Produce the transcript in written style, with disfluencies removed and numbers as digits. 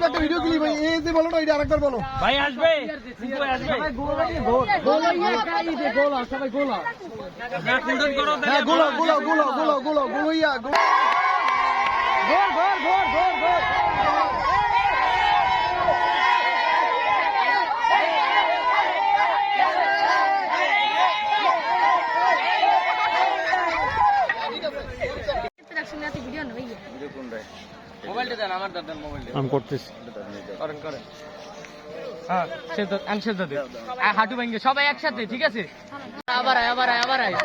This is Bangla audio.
একটা ভিডিও ক্লিপ ভাই এই যে বলো না এটা আরেকবার বলো ভাই আসবে সবাই গোল সবাই গোল হ্যাঁ গোল হইয়া গোল মোবাইলটা দেন আমার দাদার মোবাইলটা আমি করতেছি করেন হ্যাঁ সে তো হাঁটু ভেঙে সবাই একসাথে ঠিক আছে আবার আয়